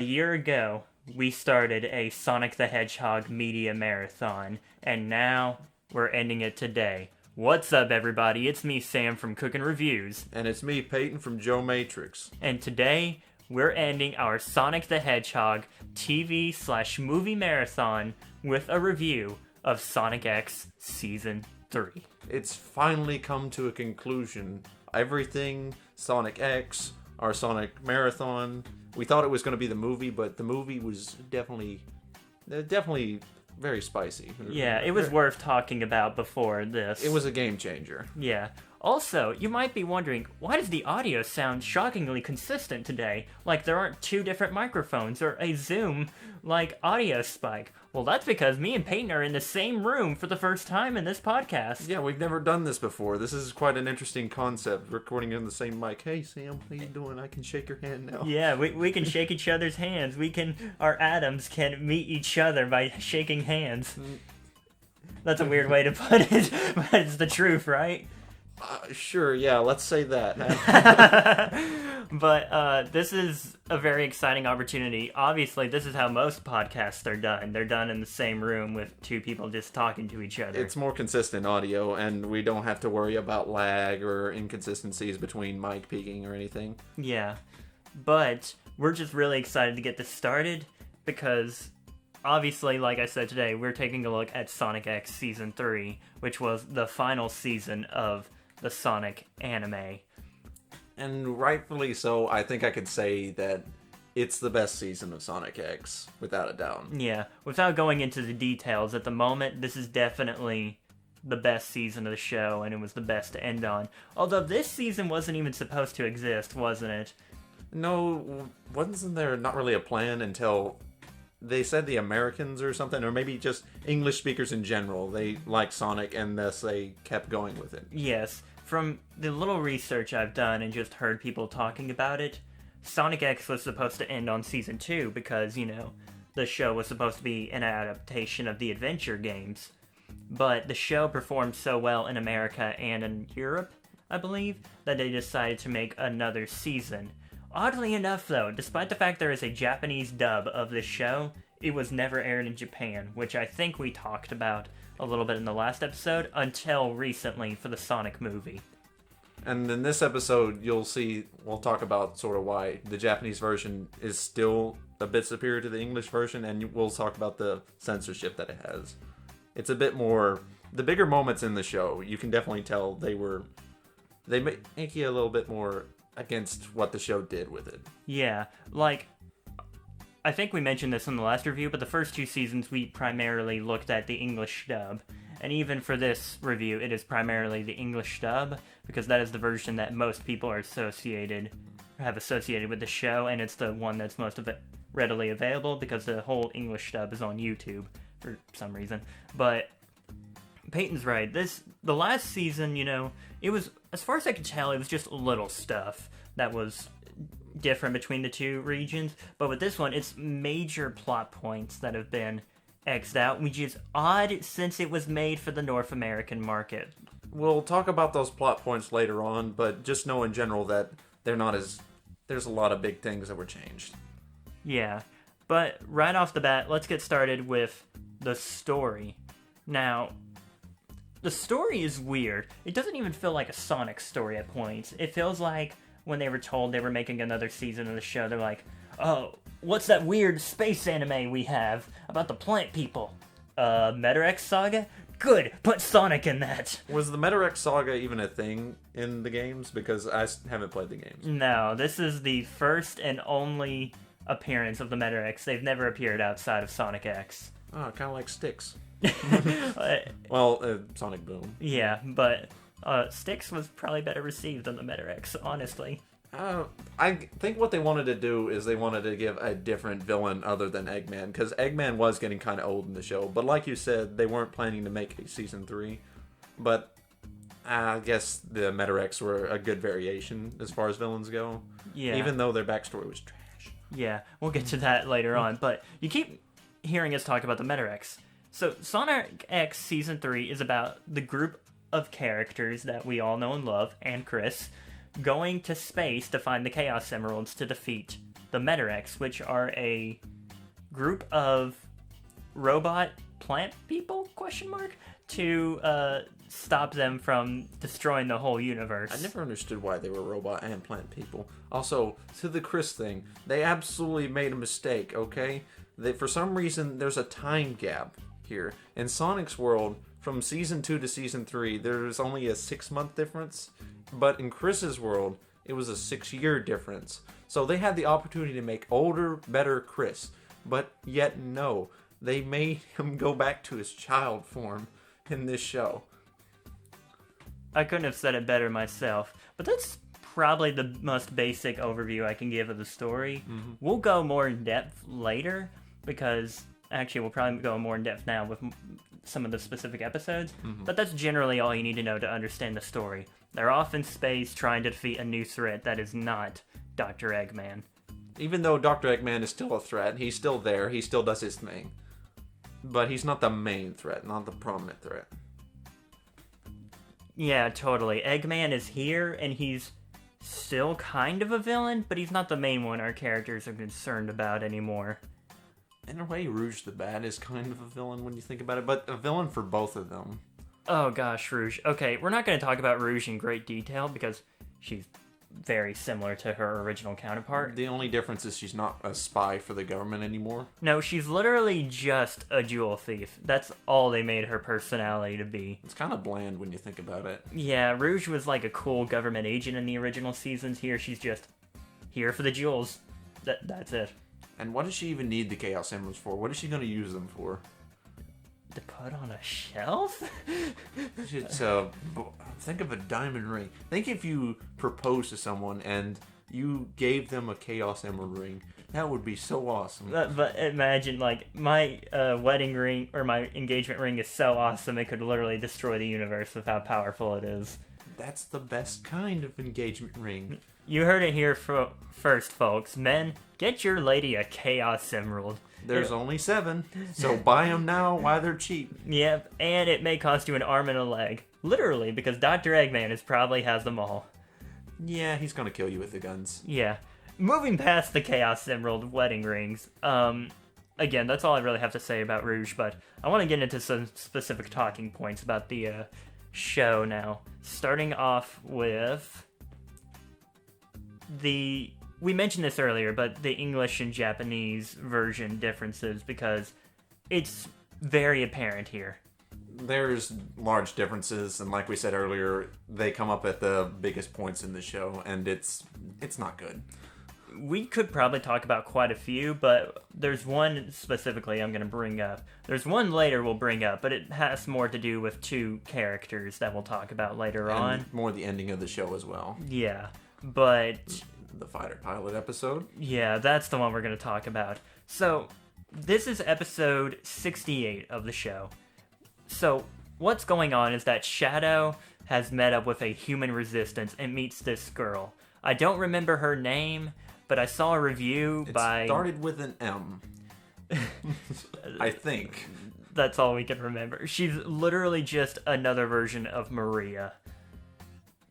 A year ago, we started a Sonic the Hedgehog media marathon, and now we're ending it today. What's up, everybody? It's me, Sam from Cookn Reviews, And it's me, Peyton from Joe Matrix. and today we're ending our Sonic the Hedgehog TV/movie marathon with a review of Sonic X Season 3. It's finally come to a conclusion. Everything Sonic X, our Sonic Marathon, we thought it was going to be the movie, but the movie was definitely very spicy. Yeah, it was worth talking about before this. It was a game changer. Yeah. Also, you might be wondering, why does the audio sound shockingly consistent today? Like there aren't two different microphones or a Zoom, audio spike. Well, that's because me and Peyton are in the same room for the first time in this podcast. Yeah, we've never done this before. This is quite an interesting concept, recording in the same mic. Hey, Sam, how you doing? I can shake your hand now. Yeah, we can shake each other's hands. Our atoms can meet each other by shaking hands. That's a weird way to put it, but it's the truth, right? Sure, yeah, let's say that. But this is a very exciting opportunity. Obviously, this is how most podcasts are done. They're done in the same room with two people just talking to each other. It's more consistent audio, and we don't have to worry about lag or inconsistencies between mic peaking or anything. Yeah, but we're just really excited to get this started because, obviously, like I said today, we're taking a look at Sonic X Season 3, which was the final season of the Sonic anime. And rightfully so, I think I could say that it's the best season of Sonic X, without a doubt. Yeah, without going into the details, at the moment, this is definitely the best season of the show, and it was the best to end on. Although this season wasn't even supposed to exist, wasn't it? No, wasn't there not really a plan until they said the Americans or something, or maybe just English speakers in general, they like Sonic and thus they kept going with it. Yes. From the little research I've done and just heard people talking about it, Sonic X was supposed to end on Season 2 because, the show was supposed to be an adaptation of the adventure games. But the show performed so well in America and in Europe, I believe, that they decided to make another season. Oddly enough, though, despite the fact there is a Japanese dub of this show, it was never aired in Japan, which I think we talked about a little bit in the last episode, until recently for the Sonic movie. And in this episode, we'll talk about sort of why the Japanese version is still a bit superior to the English version, and we'll talk about the censorship that it has. It's a bit more, the bigger moments in the show, you can definitely tell they make you a little bit more against what the show did with it. Yeah, I think we mentioned this in the last review, but the first two seasons we primarily looked at the English dub. And even for this review, it is primarily the English dub, because that is the version that most people have associated with the show, and it's the one that's most readily available, because the whole English dub is on YouTube, for some reason. But Peyton's right. The last season, it was, as far as I could tell, it was just little stuff that was different between the two regions, but with this one, it's major plot points that have been X'd out, which is odd since it was made for the North American market. We'll talk about those plot points later on, but just know in general that there's a lot of big things that were changed. Yeah, but right off the bat, let's get started with the story. Now, the story is weird. It doesn't even feel like a Sonic story at points. It feels like when they were told they were making another season of the show, they're like, oh, what's that weird space anime we have about the plant people? Metarex Saga? Good, put Sonic in that. Was the Metarex Saga even a thing in the games? Because I haven't played the games. No, this is the first and only appearance of the Metarex. They've never appeared outside of Sonic X. Oh, kind of like Styx. Well, Sonic Boom. Yeah, but Styx was probably better received than the Metarex, honestly. I think what they wanted to do is they wanted to give a different villain other than Eggman, because Eggman was getting kind of old in the show. But like you said, they weren't planning to make a season 3. But I guess the Metarex were a good variation as far as villains go. Yeah. Even though their backstory was trash. Yeah, we'll get to that later on. But you keep hearing us talk about the Metarex. So Sonic X Season 3 is about the group of characters that we all know and love, and Chris, going to space to find the Chaos Emeralds to defeat the Metarex, which are a group of robot plant people, to stop them from destroying the whole universe. I never understood why they were robot and plant people. Also, to the Chris thing, they absolutely made a mistake, okay? For some reason, there's a time gap here. In Sonic's world, from Season 2 to Season 3, there's only a 6-month difference. But in Chris's world, it was a 6-year difference. So they had the opportunity to make older, better Chris. But yet, no. They made him go back to his child form in this show. I couldn't have said it better myself, but that's probably the most basic overview I can give of the story. Mm-hmm. We'll go more in depth later, because actually we'll probably go more in depth now with some of the specific episodes, but that's generally all you need to know to understand the story. They're off in space trying to defeat a new threat that is not Dr. Eggman. Even though Dr. Eggman is still a threat, he's still there, he still does his thing. But he's not the main threat, not the prominent threat. Yeah, totally. Eggman is here, and he's still kind of a villain, but he's not the main one our characters are concerned about anymore. In a way, Rouge the Bat is kind of a villain when you think about it, but a villain for both of them. Oh gosh, Rouge. Okay, we're not going to talk about Rouge in great detail, because she's very similar to her original counterpart. The only difference is she's not a spy for the government anymore. No, she's literally just a jewel thief. That's all they made her personality to be. It's kind of bland when you think about it. Yeah, Rouge was like a cool government agent in the original seasons. Here, she's just here for the jewels. That's it. And what does she even need the Chaos Emeralds for? What is she going to use them for? To put on a shelf? It's think of a diamond ring. Think if you proposed to someone and you gave them a Chaos Emerald ring. That would be so awesome. But imagine, like, my wedding ring, or my engagement ring is so awesome it could literally destroy the universe with how powerful it is. That's the best kind of engagement ring. You heard it here first, folks. Men, get your lady a Chaos Emerald. There's only 7, so buy them now while they're cheap. Yep, and it may cost you an arm and a leg. Literally, because Dr. Eggman probably has them all. Yeah, he's gonna kill you with the guns. Yeah. Moving past the Chaos Emerald wedding rings, again, that's all I really have to say about Rouge, but I want to get into some specific talking points about the show now. Starting off with we mentioned this earlier, but the English and Japanese version differences, because it's very apparent here. There's large differences, and like we said earlier, they come up at the biggest points in the show, and it's not good. We could probably talk about quite a few, but there's one specifically I'm going to bring up. There's one later we'll bring up, but it has more to do with 2 characters that we'll talk about later on. More the ending of the show as well. Yeah, but The fighter pilot episode. yeah, that's the one we're going to talk about. So, this is episode 68 of the show. So, what's going on is that Shadow has met up with a human resistance and meets this girl. I don't remember her name, but I saw a review It started with an M. I think. That's all we can remember. She's literally just another version of Maria.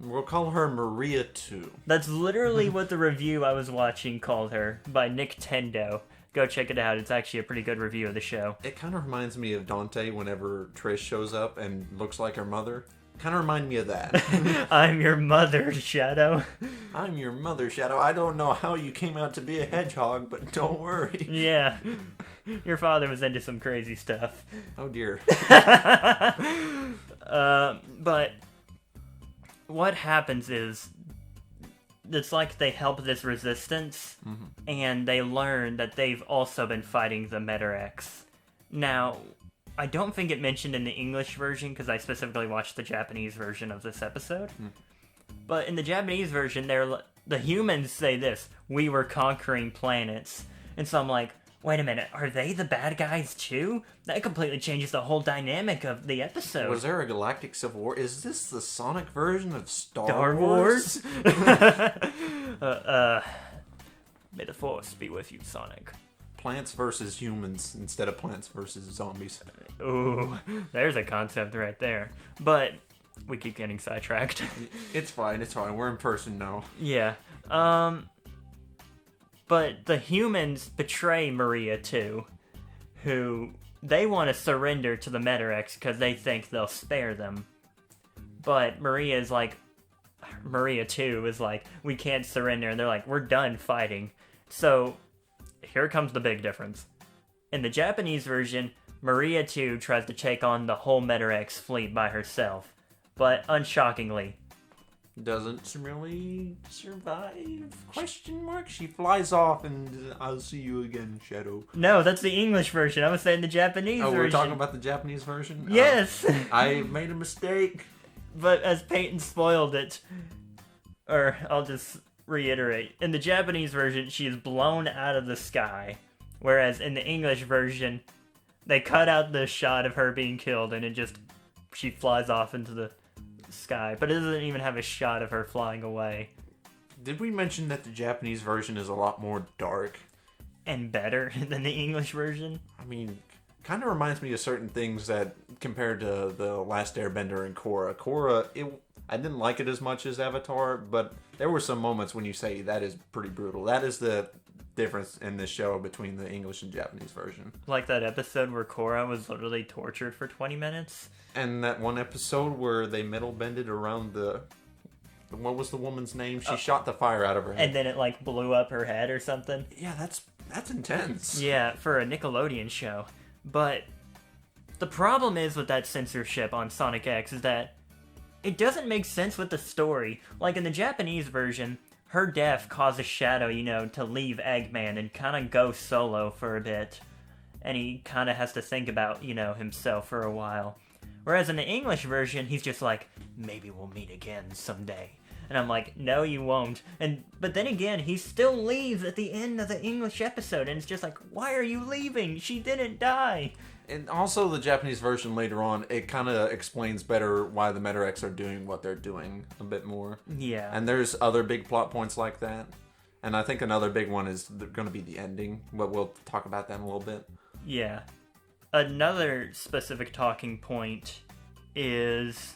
We'll call her Maria 2. That's literally what the review I was watching called her, by Nick Tendo. Go check it out. It's actually a pretty good review of the show. It kind of reminds me of Dante whenever Trish shows up and looks like her mother. Kind of remind me of that. I'm your mother, Shadow. I'm your mother, Shadow. I don't know how you came out to be a hedgehog, but don't worry. Yeah. Your father was into some crazy stuff. Oh, dear. But what happens is, it's like they help this resistance, and they learn that they've also been fighting the Metarex. Now, I don't think it mentioned in the English version, because I specifically watched the Japanese version of this episode. But in the Japanese version, the humans say this: "We were conquering planets." And so I'm like, wait a minute, are they the bad guys too? That completely changes the whole dynamic of the episode. Was there a galactic civil war? Is this the Sonic version of Star Star Wars? May the Force be with you, Sonic. Plants versus humans instead of plants versus zombies. Ooh, there's a concept right there. But we keep getting sidetracked. It's fine. We're in person now. Yeah. But the humans betray Maria too, who they want to surrender to the Metarex because they think they'll spare them. But Maria too is like, we can't surrender, and they're like, we're done fighting. So here comes the big difference. In the Japanese version, Maria too tries to take on the whole Metarex fleet by herself, but unshockingly, doesn't really survive? Question mark. She flies off, and I'll see you again, Shadow. No, that's the English version. I was saying the Japanese version. Oh, we're talking about the Japanese version? Yes! I made a mistake. But as Peyton spoiled it, or I'll just reiterate, in the Japanese version, she is blown out of the sky. Whereas in the English version, they cut out the shot of her being killed, and she flies off into the sky. But it doesn't even have a shot of her flying away. Did we mention that the Japanese version is a lot more dark? And better than the English version? I mean, kind of reminds me of certain things that, compared to The Last Airbender and Korra. Korra, I didn't like it as much as Avatar, but there were some moments when you say that is pretty brutal. That is the difference in this show between the English and Japanese version. Like that episode where Korra was literally tortured for 20 minutes? And that one episode where they metal bended around what was the woman's name? She shot the fire out of her head. And then it like blew up her head or something? Yeah, that's intense. Yeah, for a Nickelodeon show. But the problem is with that censorship on Sonic X is that it doesn't make sense with the story. Like in the Japanese version, her death causes Shadow, to leave Eggman and kind of go solo for a bit. And he kind of has to think about, himself for a while. Whereas in the English version, he's just like, maybe we'll meet again someday. And I'm like, no, you won't. But then again, he still leaves at the end of the English episode, and it's just like, why are you leaving? She didn't die. And also the Japanese version later on, it kind of explains better why the Metarex are doing what they're doing a bit more. Yeah. And there's other big plot points like that. And I think another big one is going to be the ending, but we'll talk about that in a little bit. Yeah. Another specific talking point is...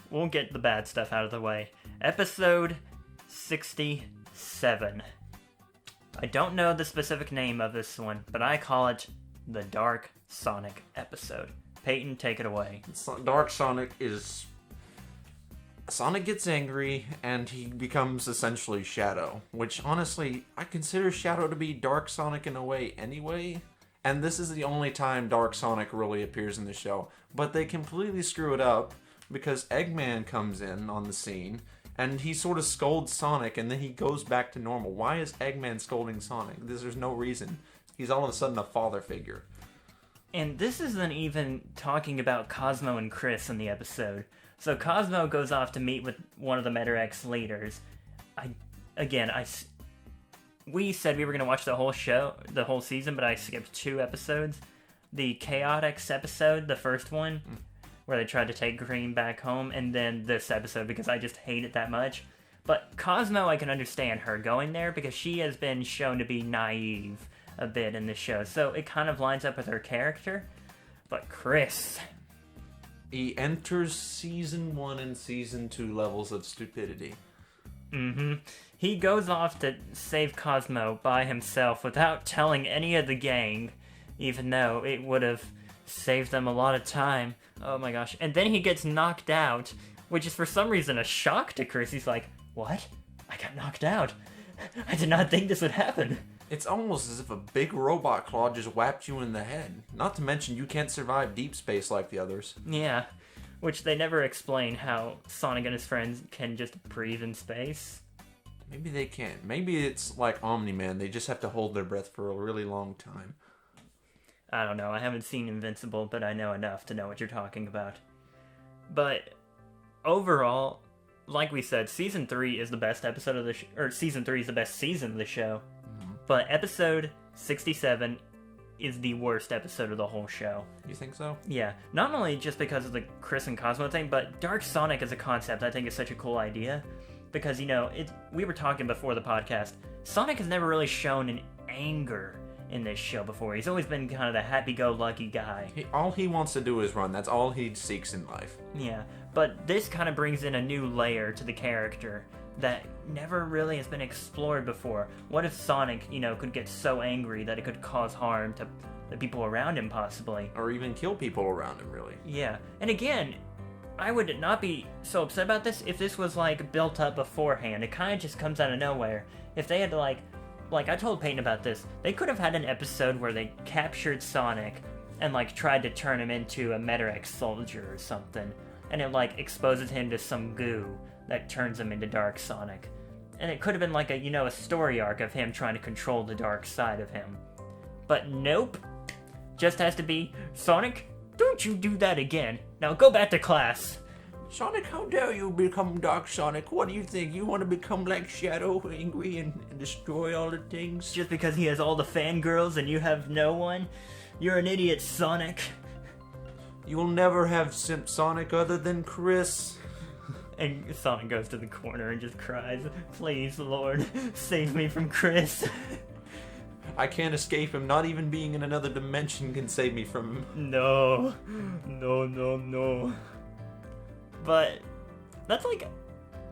We'll get the bad stuff out of the way. Episode 67. I don't know the specific name of this one, but I call it the Dark Sonic episode. Peyton, take it away. Dark Sonic is... Sonic gets angry, and he becomes essentially Shadow, which honestly, I consider Shadow to be Dark Sonic in a way anyway. And this is the only time Dark Sonic really appears in the show. But they completely screw it up, because Eggman comes in on the scene, and he sort of scolds Sonic, and then he goes back to normal. Why is Eggman scolding Sonic? There's no reason. He's all of a sudden a father figure. And this isn't even talking about Cosmo and Chris in the episode. So Cosmo goes off to meet with one of the Metarex leaders. We said we were going to watch the whole season, but I skipped 2 episodes. The Chaotix episode, the first one, where they tried to take Green back home, and then this episode, because I just hate it that much. But Cosmo, I can understand her going there, because she has been shown to be naive a bit in this show, so it kind of lines up with her character. But Chris... He enters Season 1 and Season 2 levels of stupidity. Mm-hmm. He goes off to save Cosmo by himself without telling any of the gang, even though it would have saved them a lot of time. Oh my gosh. And then he gets knocked out, which is for some reason a shock to Chris. He's like, what? I got knocked out. I did not think this would happen. It's almost as if a big robot claw just whapped you in the head. Not to mention you can't survive deep space like the others. Yeah, which they never explain how Sonic and his friends can just breathe in space. Maybe they can't. Maybe it's like Omni-Man. They just have to hold their breath for a really long time. I don't know. I haven't seen Invincible, but I know enough to know what you're talking about. But overall, like we said, Season 3 is the best episode of the Season 3 is the best season of the show. But episode 67 is the worst episode of the whole show. You think so? Yeah. Not only just because of the Chris and Cosmo thing, but Dark Sonic as a concept I think is such a cool idea. Because, we were talking before the podcast, Sonic has never really shown an anger in this show before. He's always been kind of the happy-go-lucky guy. All he wants to do is run. That's all he seeks in life. Yeah. But this kind of brings in a new layer to the character that never really has been explored before. What if Sonic, could get so angry that it could cause harm to the people around him, possibly? Or even kill people around him, really. Yeah. And again, I would not be so upset about this if this was, built up beforehand. It kind of just comes out of nowhere. If they had to, like I told Peyton about this, they could have had an episode where they captured Sonic and, tried to turn him into a Metarex soldier or something. And it, exposes him to some goo that turns him into Dark Sonic. And it could have been a story arc of him trying to control the dark side of him. But nope. Just has to be, Sonic, don't you do that again. Now go back to class. Sonic, how dare you become Dark Sonic? What do you think? You want to become like Shadow, angry and destroy all the things? Just because he has all the fangirls and you have no one? You're an idiot, Sonic. You will never have Simp Sonic other than Chris. And Sonic goes to the corner and just cries, please, Lord, save me from Chris. I can't escape him. Not even being in another dimension can save me from him. No. But that's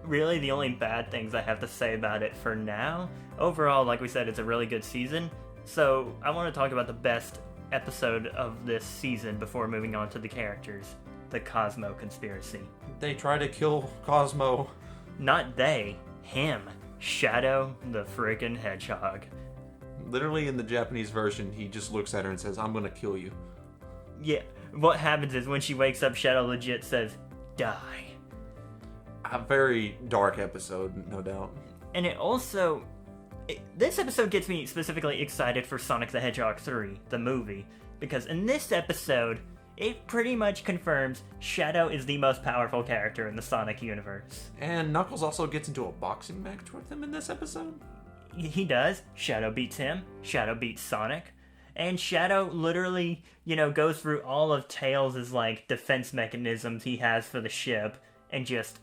really the only bad things I have to say about it for now. Overall, like we said, it's a really good season. So I want to talk about the best episode of this season before moving on to the characters. The Cosmo Conspiracy. They try to kill Cosmo. Not they. Him. Shadow the friggin' Hedgehog. Literally in the Japanese version, he just looks at her and says, I'm gonna kill you. Yeah, what happens is when she wakes up, Shadow legit says, die. A very dark episode, no doubt. And it also... this episode gets me specifically excited for Sonic the Hedgehog 3, the movie. Because in this episode, it pretty much confirms Shadow is the most powerful character in the Sonic universe. And Knuckles also gets into a boxing match with him in this episode? He does. Shadow beats him. Shadow beats Sonic. And Shadow literally, goes through all of Tails' defense mechanisms he has for the ship, and just,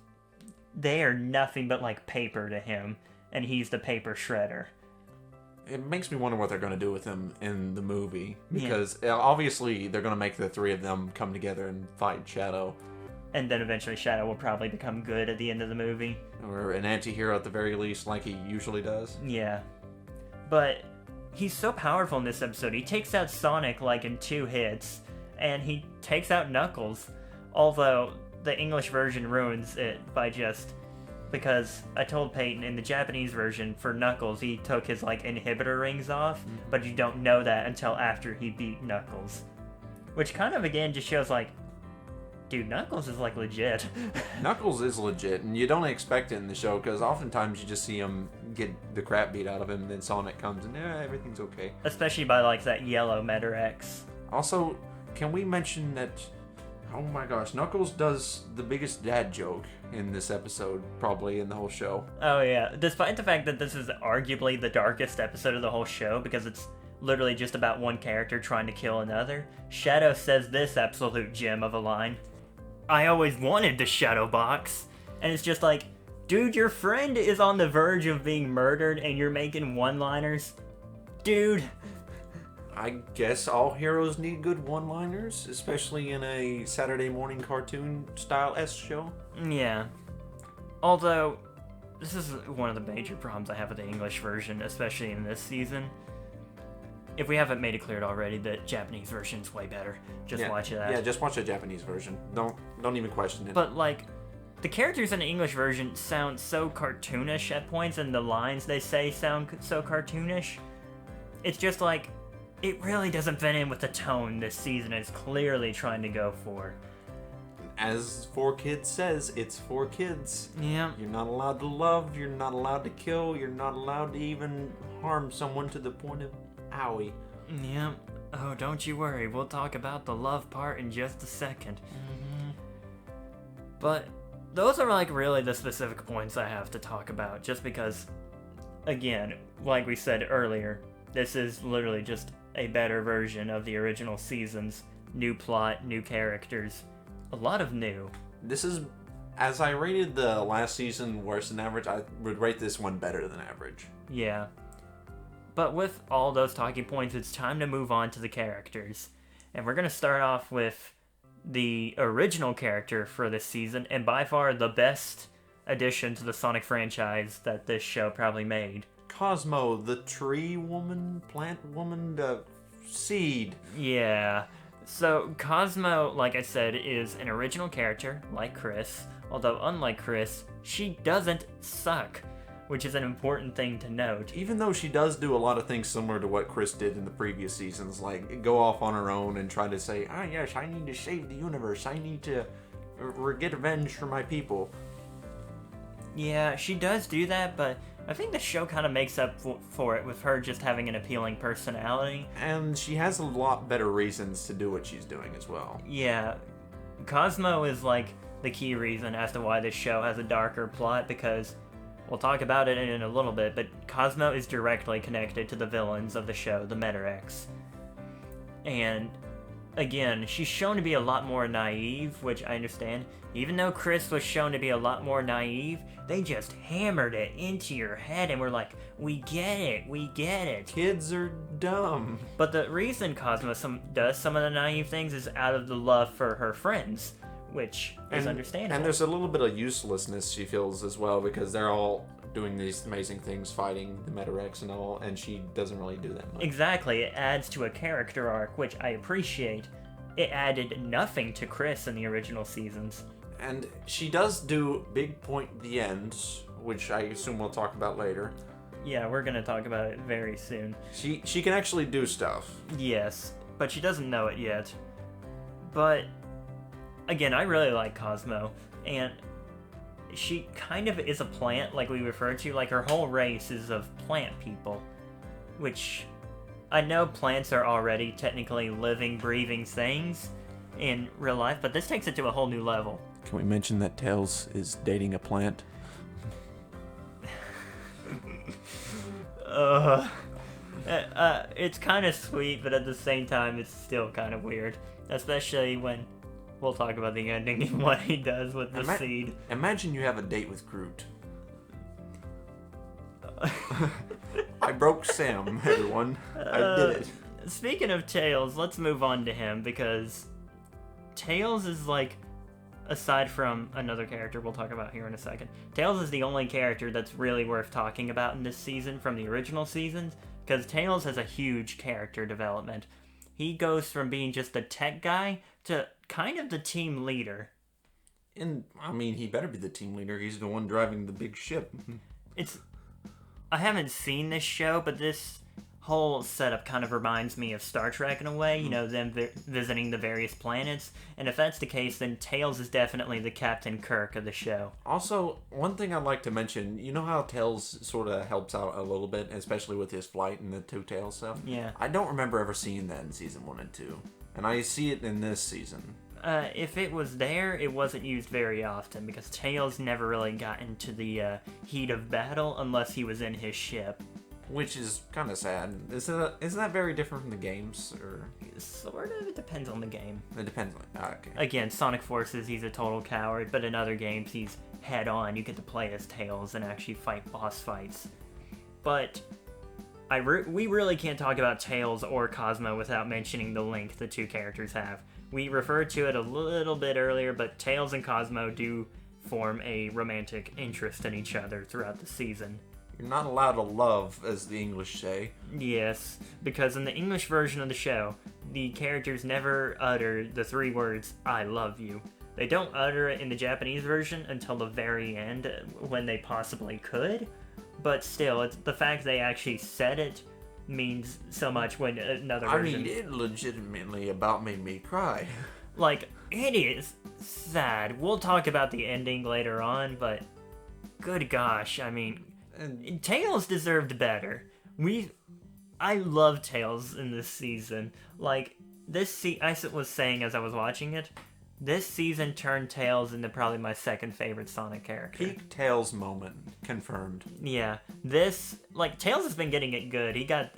they are nothing but paper to him, and he's the paper shredder. It makes me wonder what they're going to do with him in the movie, because obviously they're going to make the three of them come together and fight Shadow. And then eventually Shadow will probably become good at the end of the movie. Or an anti-hero at the very least, like he usually does. Yeah. But he's so powerful in this episode. He takes out Sonic in 2 hits, and he takes out Knuckles. Although the English version ruins it by just... because I told Peyton in the Japanese version, for Knuckles, he took his inhibitor rings off, but you don't know that until after he beat Knuckles. Which kind of, again, just shows dude, Knuckles is legit. Knuckles is legit, and you don't expect it in the show, because oftentimes you just see him get the crap beat out of him, and then Sonic comes and everything's okay. Especially by that yellow Metarex. Also, can we mention that, oh my gosh, Knuckles does the biggest dad joke in this episode, probably in the whole show. Oh yeah, despite the fact that this is arguably the darkest episode of the whole show, because it's literally just about one character trying to kill another, Shadow says this absolute gem of a line. I always wanted the Shadow Box. And it's just dude, your friend is on the verge of being murdered and you're making one-liners? Dude. I guess all heroes need good one-liners, especially in a Saturday morning cartoon style-esque show. Yeah. Although, this is one of the major problems I have with the English version, especially in this season. If we haven't made it clear already, the Japanese version's way better. Just watch that. Yeah, just watch the Japanese version. Don't even question it. But the characters in the English version sound so cartoonish at points, and the lines they say sound so cartoonish. It's just it really doesn't fit in with the tone this season is clearly trying to go for. As 4Kids says, it's for kids. Yeah. You're not allowed to love, you're not allowed to kill, you're not allowed to even harm someone to the point of owie. Yeah. Oh, don't you worry. We'll talk about the love part in just a second. Mm-hmm. But those are really the specific points I have to talk about, just because, again, like we said earlier, this is literally just a better version of the original seasons. New plot, new characters, a lot of new. This is, as I rated the last season worse than average, I would rate this one better than average. Yeah. But with all those talking points, it's time to move on to the characters. And we're going to start off with the original character for this season, and by far the best addition to the Sonic franchise that this show probably made. Cosmo, the tree woman, plant woman, the seed. Yeah. So, Cosmo, like I said, is an original character, like Chris, although unlike Chris, she doesn't suck, which is an important thing to note. Even though she does do a lot of things similar to what Chris did in the previous seasons, like go off on her own and try to say, ah yes, I need to save the universe, I need to get revenge for my people. Yeah, she does do that, but I think the show kind of makes up for it with her just having an appealing personality. And she has a lot better reasons to do what she's doing as well. Yeah, Cosmo is like the key reason as to why this show has a darker plot, because we'll talk about it in a little bit, but Cosmo is directly connected to the villains of the show, the Metarex. And again, she's shown to be a lot more naive, which I understand. Even though Chris was shown to be a lot more naive, they just hammered it into your head and were like, we get it, we get it. Kids are dumb. But the reason Cosmo does some of the naive things is out of the love for her friends, which is understandable. And there's a little bit of uselessness she feels as well, because they're all doing these amazing things, fighting the Metarex and all, and she doesn't really do that much. Exactly, it adds to a character arc, which I appreciate. It added nothing to Chris in the original seasons. And she does do big point at the end, which I assume we'll talk about later. Yeah, we're gonna talk about it very soon. She can actually do stuff. Yes, but she doesn't know it yet. But, again, I really like Cosmo, and she kind of is a plant, like we referred to. Like, her whole race is of plant people, which I know plants are already technically living, breathing things in real life, but this takes it to a whole new level. Can we mention that Tails is dating a plant? It's kind of sweet, but at the same time, it's still kind of weird. Especially when we'll talk about the ending and what he does with the seed. Imagine you have a date with Groot. I broke Sam, everyone. I did it. Speaking of Tails, let's move on to him, because Tails is like, aside from another character we'll talk about here in a second, Tails is the only character that's really worth talking about in this season from the original seasons, because Tails has a huge character development. He goes from being just a tech guy to kind of the team leader. And, I mean, he better be the team leader. He's the one driving the big ship. I haven't seen this show, but this whole setup kind of reminds me of Star Trek in a way, you know, them visiting the various planets. And if that's the case, then Tails is definitely the Captain Kirk of the show. Also, one thing I'd like to mention, you know how Tails sort of helps out a little bit, especially with his flight and the two-tail stuff? Yeah. I don't remember ever seeing that in season 1 and 2. And I see it in this season. If it was there, it wasn't used very often, because Tails never really got into the heat of battle unless he was in his ship. Which is kind of sad. Isn't that very different from the games? Or Sort of. It depends on the game. it depends on... okay. Again, Sonic Forces, he's a total coward, but in other games, he's head-on. You get to play as Tails and actually fight boss fights. But we really can't talk about Tails or Cosmo without mentioning the link the two characters have. We referred to it a little bit earlier, but Tails and Cosmo do form a romantic interest in each other throughout the season. You're not allowed to love, as the English say. Yes, because in the English version of the show, the characters never utter the 3 words, I love you. They don't utter it in the Japanese version until the very end, when they possibly could. But still, it's the fact they actually said it means so much when another version... I mean, it legitimately about made me cry. Like, it is sad. We'll talk about the ending later on, but good gosh, I mean... And Tails deserved better. I love Tails in this season. Like, I was saying as I was watching it, this season turned Tails into probably my second favorite Sonic character. peak Tails moment confirmed. Yeah, Tails has been getting it good. He got,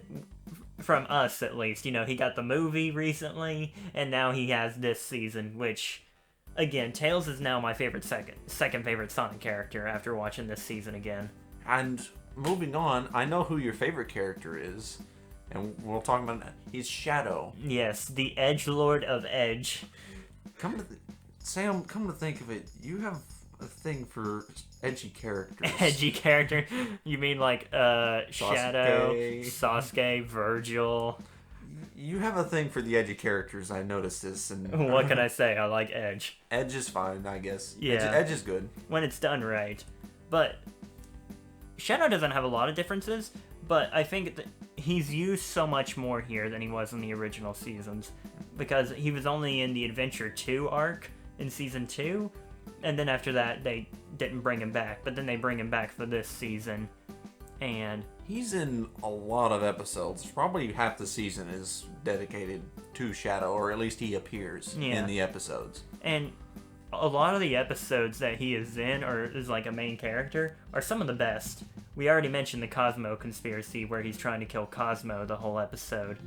from us at least, you know, he got the movie recently, and now he has this season, which, again, Tails is now my second favorite Sonic character after watching this season again. And moving on, I know who your favorite character is, and we'll talk about that. He's Shadow. Yes, the Edgelord of Edge. Sam, come to think of it, you have a thing for edgy characters. Edgy character? You mean like Shadow, Sasuke, Virgil? You have a thing for the edgy characters. I noticed this. And What can I say? I like Edge. Edge is fine, I guess. Yeah. Edge is good. When it's done right. But Shadow doesn't have a lot of differences, but I think that he's used so much more here than he was in the original seasons. Because he was only in the Adventure 2 arc in Season 2, and then after that they didn't bring him back. But then they bring him back for this season, and he's in a lot of episodes. Probably half the season is dedicated to Shadow, or at least he appears in the episodes. And a lot of the episodes that he is in, or is like a main character, are some of the best. We already mentioned the Cosmo conspiracy, where he's trying to kill Cosmo the whole episode.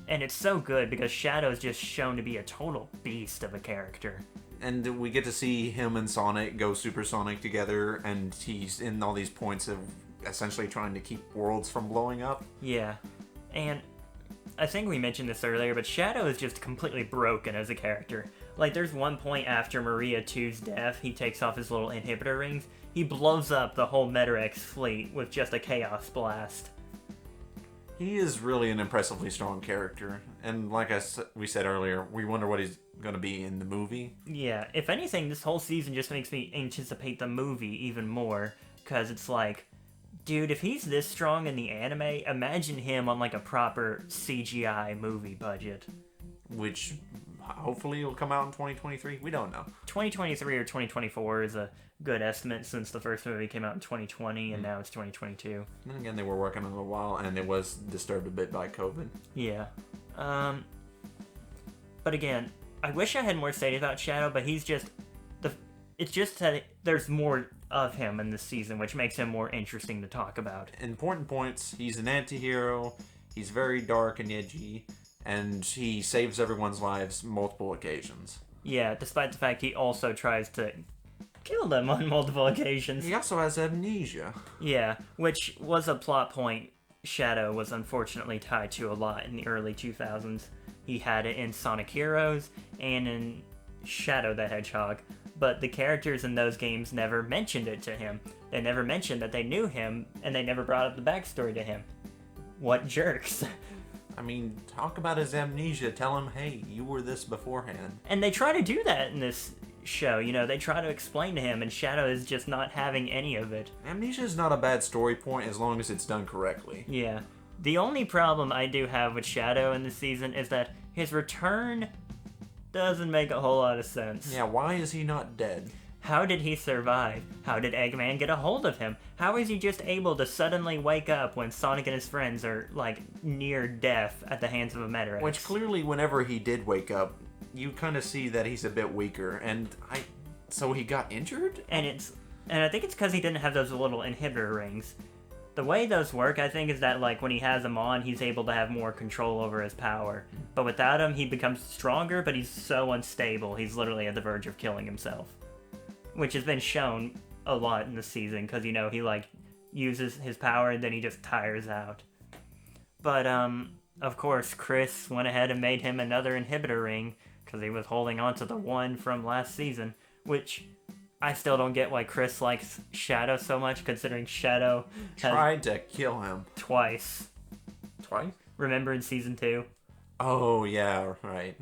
And it's so good because Shadow is just shown to be a total beast of a character. And we get to see him and Sonic go supersonic together, and he's in all these points of essentially trying to keep worlds from blowing up. Yeah. And I think we mentioned this earlier, but Shadow is just completely broken as a character. Like, there's one point after Maria 2's death, he takes off his little inhibitor rings. He blows up the whole Metarex fleet with just a chaos blast. He is really an impressively strong character. And like we said earlier, we wonder what he's going to be in the movie. Yeah, if anything, this whole season just makes me anticipate the movie even more. Because it's like, dude, if he's this strong in the anime, imagine him on like a proper CGI movie budget. Which hopefully will come out in 2023. We don't know. 2023 or 2024 is a good estimate since the first movie came out in 2020 and now it's 2022. And again, they were working on it a while and it was disturbed a bit by COVID. Yeah. But again, I wish I had more to say about Shadow, but he's just... It's just that there's more of him in this season, which makes him more interesting to talk about. Important points. He's an anti-hero. He's very dark and edgy. And he saves everyone's lives multiple occasions. Yeah, despite the fact he also tries to kill them on multiple occasions. He also has amnesia. Yeah, which was a plot point Shadow was unfortunately tied to a lot in the early 2000s. He had it in Sonic Heroes and in Shadow the Hedgehog, but the characters in those games never mentioned it to him. They never mentioned that they knew him, and they never brought up the backstory to him. What jerks. I mean, talk about his amnesia. Tell him, hey, you were this beforehand. And they try to do that in this show, you know, they try to explain to him, and Shadow is just not having any of it. Amnesia is not a bad story point as long as it's done correctly. Yeah. The only problem I do have with Shadow in this season is that his return doesn't make a whole lot of sense. Yeah, why is he not dead? How did he survive? How did Eggman get a hold of him? How is he just able to suddenly wake up when Sonic and his friends are, like, near death at the hands of a Metarex? Which clearly, whenever he did wake up, you kind of see that he's a bit weaker, and so he got injured? And I think it's because he didn't have those little inhibitor rings. The way those work, I think, is that, like, when he has them on, he's able to have more control over his power. But without them, he becomes stronger, but he's so unstable, he's literally at the verge of killing himself. Which has been shown a lot in the season, because, you know, he, like, uses his power and then he just tires out. But, of course, Chris went ahead and made him another inhibitor ring, because he was holding on to the one from last season, which I still don't get why Chris likes Shadow so much, considering Shadow tried to kill him twice. Twice? Remember in Season 2? Oh, yeah, right.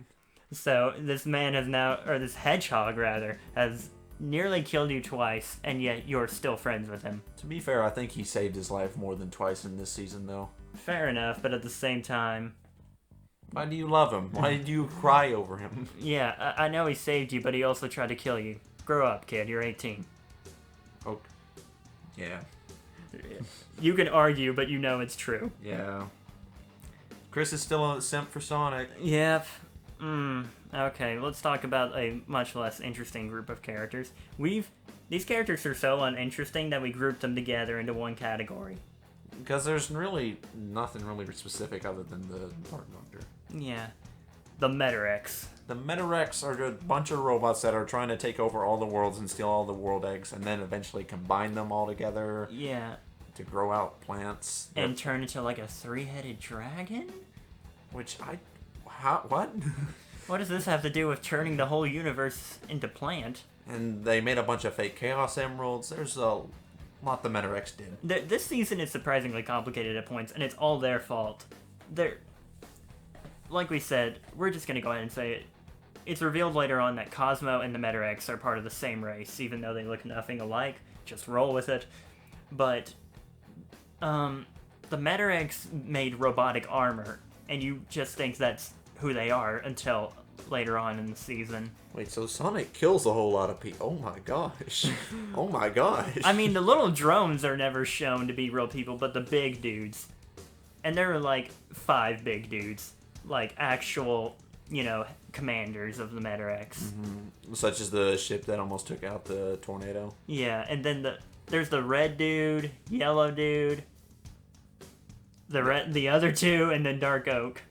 So, this man has now, or this hedgehog, rather, has nearly killed you twice, and yet you're still friends with him. To be fair, I think he saved his life more than twice in this season, though. Fair enough, but at the same time... Why do you love him? Why do you cry over him? Yeah, I know he saved you, but he also tried to kill you. Grow up, kid. You're 18. Oh, yeah. You can argue, but you know it's true. Yeah. Chris is still a simp for Sonic. Yep. Okay, let's talk about a much less interesting group of characters. These characters are so uninteresting that we grouped them together into one category. Because there's really nothing really specific other than the Dark Doctor. Yeah. The Metarex. The Metarex are a bunch of robots that are trying to take over all the worlds and steal all the world eggs, and then eventually combine them all together. Yeah. To grow out plants. And turn into like a 3-headed dragon? Which what? What does this have to do with turning the whole universe into plant? And they made a bunch of fake Chaos Emeralds. There's a lot the Metarex did. This season is surprisingly complicated at points, and it's all their fault. Like we said, we're just gonna go ahead and say it. It's revealed later on that Cosmo and the Metarex are part of the same race, even though they look nothing alike. Just roll with it. But, the Metarex made robotic armor, and you just think that's who they are until later on in the season. Wait, so Sonic kills a whole lot of people? Oh my gosh. Oh my gosh. I mean, the little drones are never shown to be real people, but the big dudes. And there were like 5 big dudes. Like actual, commanders of the Metarex. Mm-hmm. Such as the ship that almost took out the tornado. Yeah, and then there's the red dude, yellow dude, the other 2, and then Dark Oak.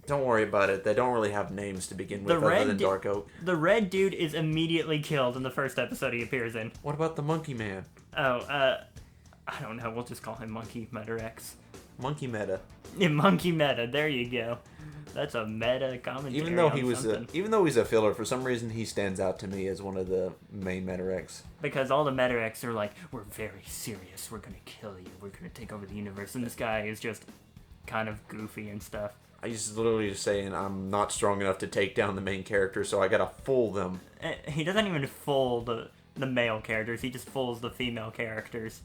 Don't worry about it. They don't really have names to begin with other than Dark Oak. The red dude is immediately killed in the first episode he appears in. What about the Monkey Man? Oh, I don't know. We'll just call him Monkey Metarex. Monkey Meta. Yeah, Monkey Meta. There you go. That's a meta commentary. Even though he's a filler, for some reason he stands out to me as one of the main Metarex. Because all the Metarex are like, we're very serious. We're gonna kill you. We're gonna take over the universe. And this guy is just kind of goofy and stuff. He's literally just saying, I'm not strong enough to take down the main character, so I gotta fool them. He doesn't even fool the male characters. He just fools the female characters.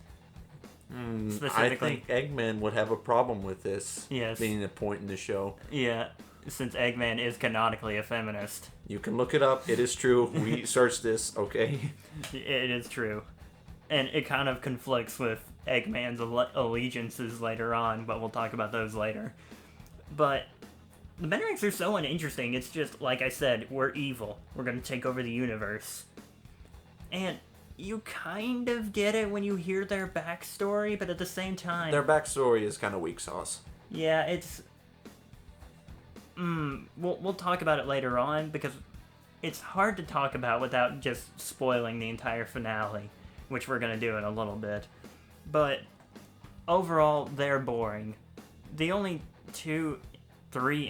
I think Eggman would have a problem with this being a point in the show. Yeah, since Eggman is canonically a feminist. You can look it up. It is true. We searched this, okay? It is true. And it kind of conflicts with Eggman's allegiances later on, but we'll talk about those later. But the Metarex are so uninteresting. It's just, like I said, we're evil. We're going to take over the universe. And you kind of get it when you hear their backstory, but at the same time... Their backstory is kind of weak sauce. Yeah, it's... We'll talk about it later on, because it's hard to talk about without just spoiling the entire finale, which we're going to do in a little bit. But overall, they're boring. The only 2-3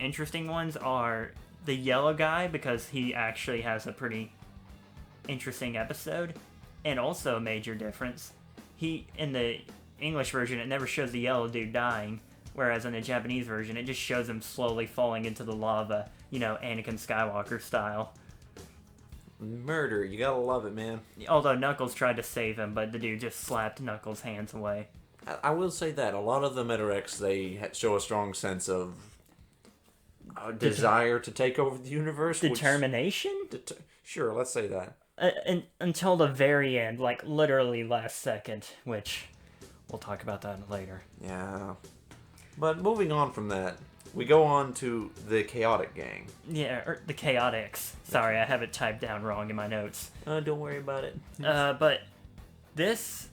interesting ones are the yellow guy, because he actually has a pretty interesting episode. And also a major difference, in the English version, it never shows the yellow dude dying, whereas in the Japanese version, it just shows him slowly falling into the lava, Anakin Skywalker style. Murder, you gotta love it, man. Although Knuckles tried to save him, but the dude just slapped Knuckles' hands away. I will say that, a lot of the Metarex, they show a strong sense of desire to take over the universe. Determination? Sure, let's say that. Until the very end, like literally last second, which we'll talk about that later. Yeah. But moving on from that, we go on to the Chaotic Gang. Yeah, or the Chaotix. Sorry, I have it typed down wrong in my notes. Don't worry about it. But this...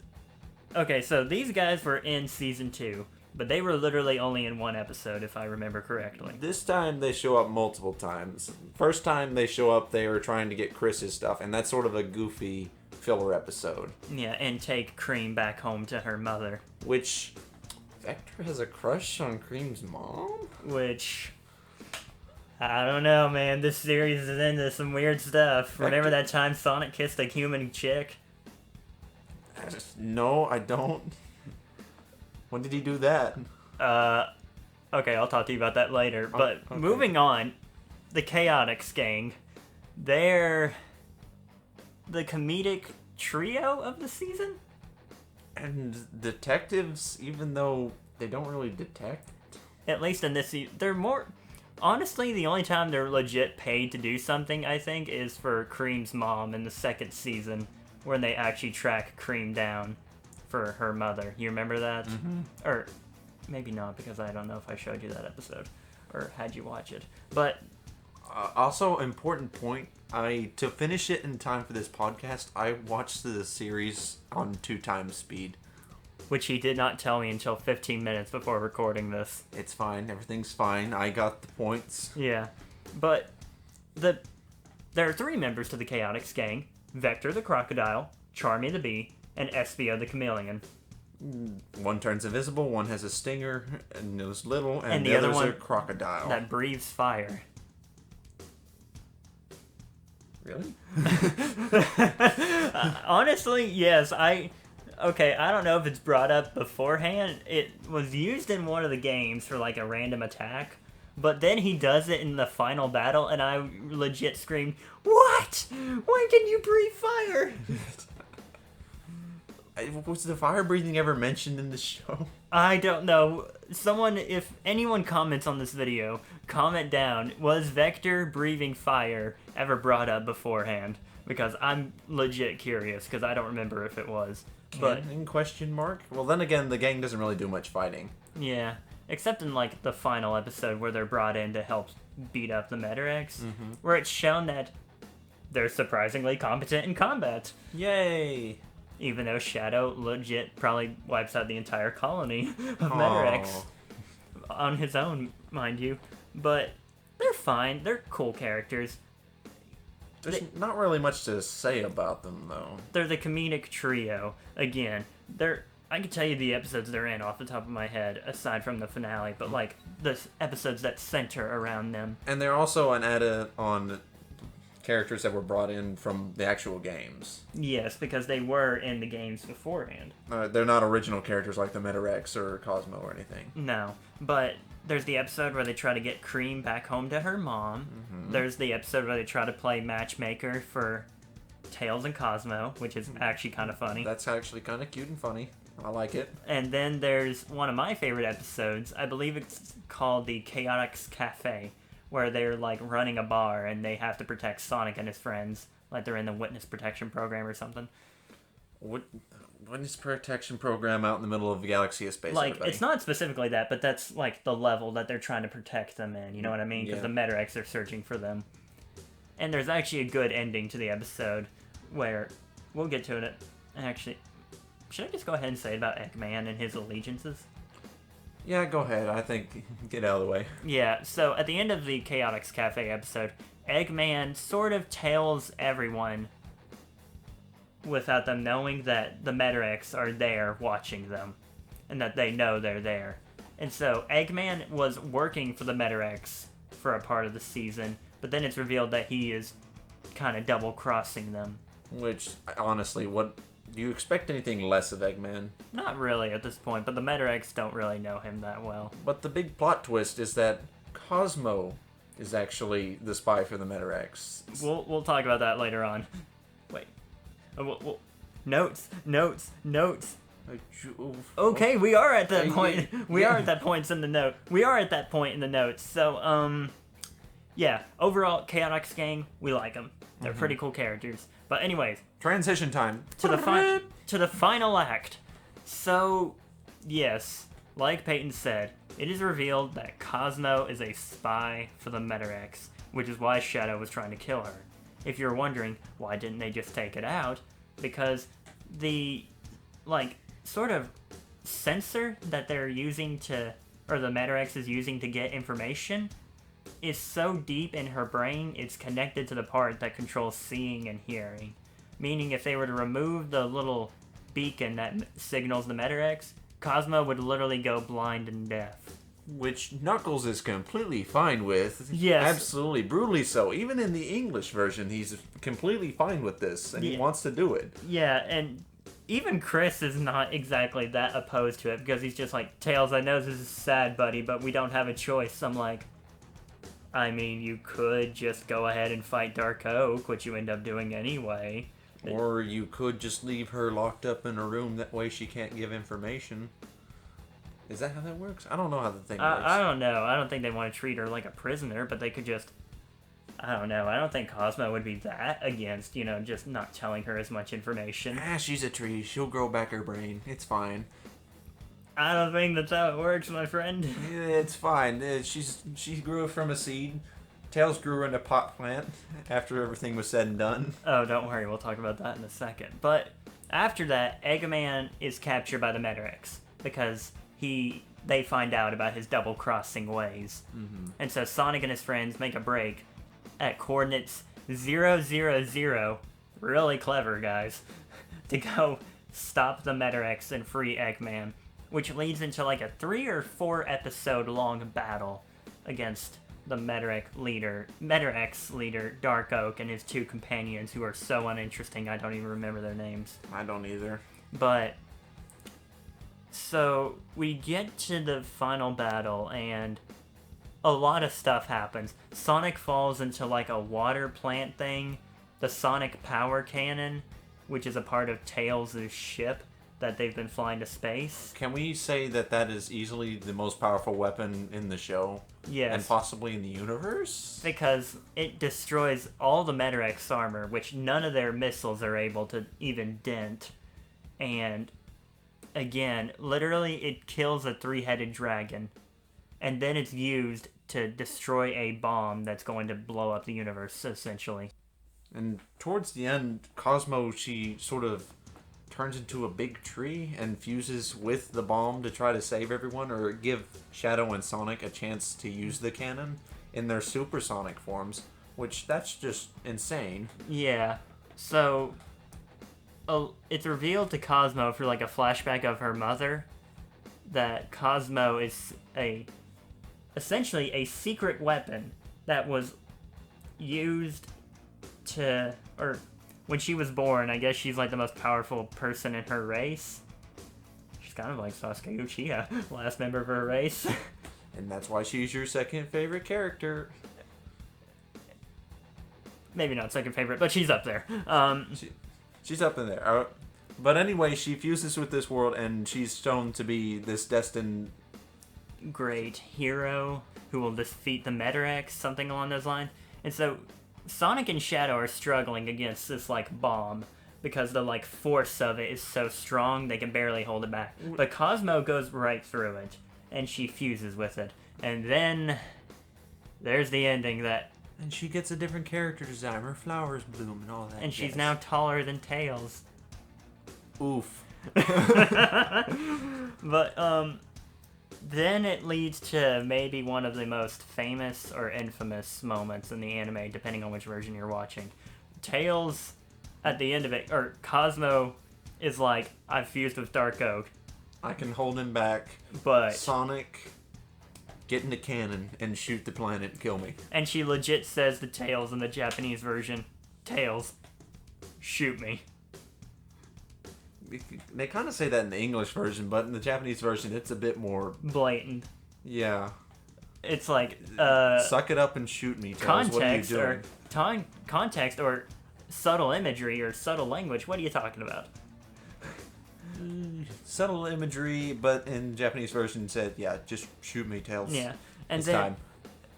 Okay, so these guys were in Season 2, but they were literally only in 1 episode, if I remember correctly. This time they show up multiple times. First time they show up, they are trying to get Chris's stuff, and that's sort of a goofy filler episode. Yeah, and take Cream back home to her mother. Which... Vector has a crush on Cream's mom? Which... I don't know, man. This series is into some weird stuff. Remember that time Sonic kissed a human chick? No, I don't. When did he do that? Okay, I'll talk to you about that later. But okay. Moving on, the Chaotix Gang, they're the comedic trio of the season? And detectives, even though they don't really detect? At least in this season, they're more... Honestly, the only time they're legit paid to do something, I think, is for Cream's mom in the 2nd season, when they actually track Cream down for her mother. You remember that? Mm-hmm. Or maybe not, because I don't know if I showed you that episode or had you watch it. But also, important point, to finish it in time for this podcast, I watched the series on 2x speed. Which he did not tell me until 15 minutes before recording this. It's fine. Everything's fine. I got the points. Yeah. But there are 3 members to the Chaotix Gang. Vector the Crocodile, Charmy the Bee, and Espio the Chameleon. One turns invisible, one has a stinger, and knows little, and the the other other's one a crocodile. that breathes fire. Really? Honestly, yes. Okay, I don't know if it's brought up beforehand. It was used in one of the games for like a random attack, but then he does it in the final battle, and I legit screamed, "What? Why can you breathe fire?" Was the fire breathing ever mentioned in the show? I don't know. Someone, if anyone comments on this video, comment down, was Vector breathing fire ever brought up beforehand? Because I'm legit curious, because I don't remember if it was. But In question mark? Well, then again, the gang doesn't really do much fighting. yeah, except in like the final episode where they're brought in to help beat up the Metarex, where it's shown that they're surprisingly competent in combat. Yay! Even though Shadow legit probably wipes out the entire colony of Metarex on his own, mind you. But they're fine. They're cool characters. There's not really much to say about them, though. They're the comedic trio. Again, I can tell you the episodes they're in off the top of my head, aside from the finale, but like the episodes that center around them. And they're also an add-on characters that were brought in from the actual games. Yes, because they were in the games beforehand. They're not original characters like the Metarex or Cosmo or anything. No, but there's the episode where they try to get Cream back home to her mom. There's the episode where they try to play matchmaker for Tails and Cosmo, which is actually kind of funny. That's actually kind of cute and funny. I like it. And then there's one of my favorite episodes. I believe it's called the Chaotix Cafe, where they're like running a bar and they have to protect Sonic and his friends, like they're in the witness protection program or something. Witness protection program out in the middle of the galaxy of space. Like, everybody. it's not specifically that, but that's like the level that they're trying to protect them in, you know what I mean? Because Yeah. the Metarex are searching for them. And there's actually a good ending to the episode where we'll get to it. Actually, should I just go ahead and say about Eggman and his allegiances? Yeah, go ahead. I think get out of the way. Yeah, so at the end of the Chaotix Cafe episode, Eggman sort of tells everyone, without them knowing, that the Metarex are there watching them, and that they know they're there. And so Eggman was working for the Metarex for a part of the season, but then it's revealed that he is kind of double-crossing them. Which, honestly, what do you expect anything less of Eggman? Not really at this point, but the Metarex don't really know him that well. But the big plot twist is that Cosmo is actually the spy for the Metarex. We'll talk about that later on. Wait. Notes. Okay, we are at that point. We are at that point in the note. We are at that point in the notes. So, yeah. Overall, Chaotix Gang, we like them. They're pretty cool characters. But anyways, Transition time. to the final act. So, yes, like Peyton said, it is revealed that Cosmo is a spy for the Metarex, which is why Shadow was trying to kill her. If you're wondering, why didn't they just take it out? Because the, like, sort of sensor that they're using to, or the Metarex is using to get information, is so deep in her brain, it's connected to the part that controls seeing and hearing. Meaning if they were to remove the little beacon that signals the Metarex, Cosmo would literally go blind and deaf. Which Knuckles is completely fine with. Yes. Absolutely, brutally so. Even in the English version, he's completely fine with this, and he wants to do it. Yeah, and even Chris is not exactly that opposed to it, because he's just like, Tails, I know this is sad, buddy, but we don't have a choice. I'm like, I mean, you could just go ahead and fight Dark Oak, which you end up doing anyway. Or you could just leave her locked up in a room, that way she can't give information. Is that how that works? I don't know how the thing works. I don't know. I don't think they want to treat her like a prisoner, but they could just... I don't know. I don't think Cosmo would be that against, just not telling her as much information. She's a tree. She'll grow back her brain. It's fine. I don't think that's how it works, my friend. Yeah, it's fine. She grew from a seed. Tails grew into pot plant after everything was said and done. Oh, don't worry. We'll talk about that in a second. But after that, Eggman is captured by the Metarex because they find out about his double-crossing ways. Mm-hmm. And so Sonic and his friends make a break at coordinates 000, really clever, guys, to go stop the Metarex and free Eggman, which leads into like a 3 or 4 episode long battle against the Medirex leader, Dark Oak, and his two companions, who are so uninteresting I don't even remember their names. I don't either. But, so, we get to the final battle, and a lot of stuff happens. Sonic falls into, like, a water plant thing. The Sonic Power Cannon, which is a part of Tails' ship that they've been flying to space. Can we say that is easily the most powerful weapon in the show? Yes. And possibly in the universe? Because it destroys all the Medirex armor, which none of their missiles are able to even dent. And, again, literally it kills a three-headed dragon. And then it's used to destroy a bomb that's going to blow up the universe, essentially. And towards the end, Cosmo, she sort of turns into a big tree and fuses with the bomb to try to save everyone, or give Shadow and Sonic a chance to use the cannon in their supersonic forms, which that's just insane. Yeah. So, it's revealed to Cosmo through like a flashback of her mother that Cosmo is essentially a secret weapon that was used to, or when she was born, I guess she's like the most powerful person in her race. She's kind of like Sasuke Uchiha, last member of her race. And that's why she's your second favorite character. Maybe not second favorite, but she's up there. She's up in there. But anyway, she fuses with this world, and she's shown to be this destined great hero who will defeat the Medirex, something along those lines. And so Sonic and Shadow are struggling against this like bomb because the like force of it is so strong they can barely hold it back. But Cosmo goes right through it and she fuses with it. And then there's the ending that and she gets a different character design, her flowers bloom and all that. And she's now taller than Tails. Oof. But then it leads to maybe one of the most famous or infamous moments in the anime, depending on which version you're watching. Tails, at the end of it, or Cosmo is like, I've fused with Dark Oak. I can hold him back. But Sonic, get in the cannon and shoot the planet and kill me. And she legit says to Tails in the Japanese version, Tails, shoot me. They kind of say that in the English version, but in the Japanese version, it's a bit more blatant. Yeah. It's like suck it up and shoot me. Tails. What are you doing? Context or subtle imagery or subtle language. What are you talking about? Subtle imagery, but in Japanese version said, yeah, just shoot me, Tails. Yeah, and it's then time.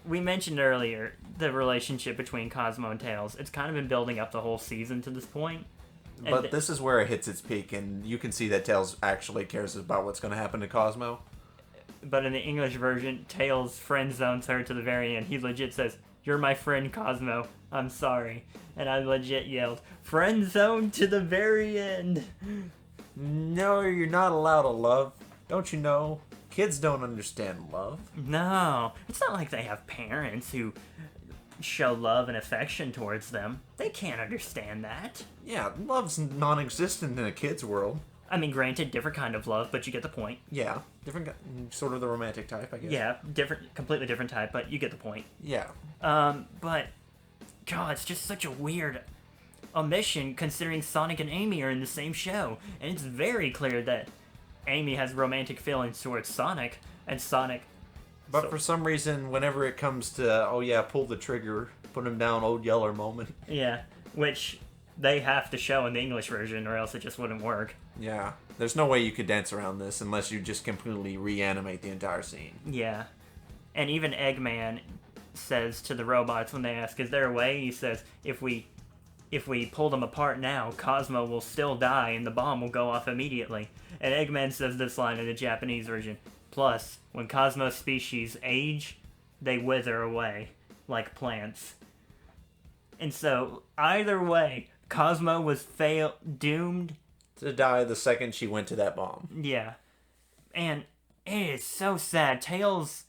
We mentioned earlier the relationship between Cosmo and Tails. It's kind of been building up the whole season to this point. But this is where it hits its peak, and you can see that Tails actually cares about what's going to happen to Cosmo. But in the English version, Tails friend zones her to the very end. He legit says, "You're my friend, Cosmo. I'm sorry." And I legit yelled, "Friend zone to the very end." No, you're not allowed to love. Don't you know? Kids don't understand love. No. It's not like they have parents who show love and affection towards them. They can't understand that. Yeah, love's non-existent in a kid's world. I mean, granted, different kind of love, but you get the point. Yeah, different, sort of the romantic type, I guess. Yeah, completely different type, but you get the point. Yeah. But, God, it's just such a weird omission considering Sonic and Amy are in the same show. And it's very clear that Amy has romantic feelings towards Sonic, and Sonic... But for some reason, whenever it comes to, oh yeah, pull the trigger, put him down, old Yeller moment. Yeah, which they have to show in the English version or else it just wouldn't work. Yeah, there's no way you could dance around this unless you just completely reanimate the entire scene. Yeah, and even Eggman says to the robots when they ask, is there a way? He says, if we pull them apart now, Cosmo will still die and the bomb will go off immediately. And Eggman says this line in the Japanese version. Plus, when Cosmo's species age, they wither away, like plants. And so, either way, Cosmo was doomed to die the second she went to that bomb. Yeah. And it is so sad. Tails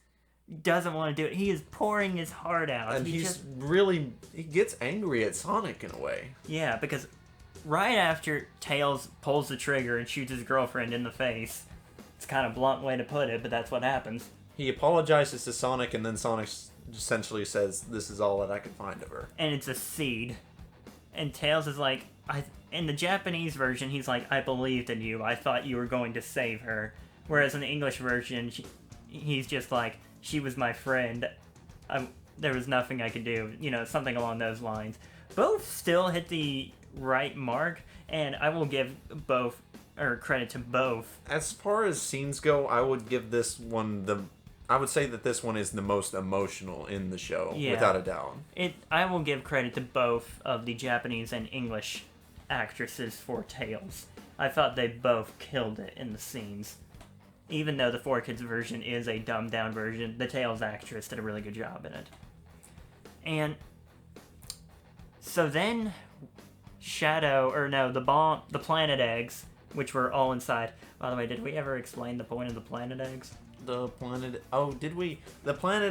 doesn't want to do it. He is pouring his heart out. And he gets angry at Sonic in a way. Yeah, because right after Tails pulls the trigger and shoots his girlfriend in the face... It's kind of blunt way to put it, but that's what happens. He apologizes to Sonic, and then Sonic essentially says, "This is all that I can find of her." And it's a seed. And Tails is like, in the Japanese version, he's like, I believed in you. I thought you were going to save her. Whereas in the English version, he's just like, she was my friend. There was nothing I could do. Something along those lines. Both still hit the right mark, and I will give both, or credit to both. As far as scenes go, I would give this one I would say that this one is the most emotional in the show, without a doubt. I will give credit to both of the Japanese and English actresses for Tails. I thought they both killed it in the scenes. Even though the 4Kids version is a dumbed down version, the Tails actress did a really good job in it. And so then the planet eggs, which were all inside. By the way, did we ever explain the point of the planet eggs? The planet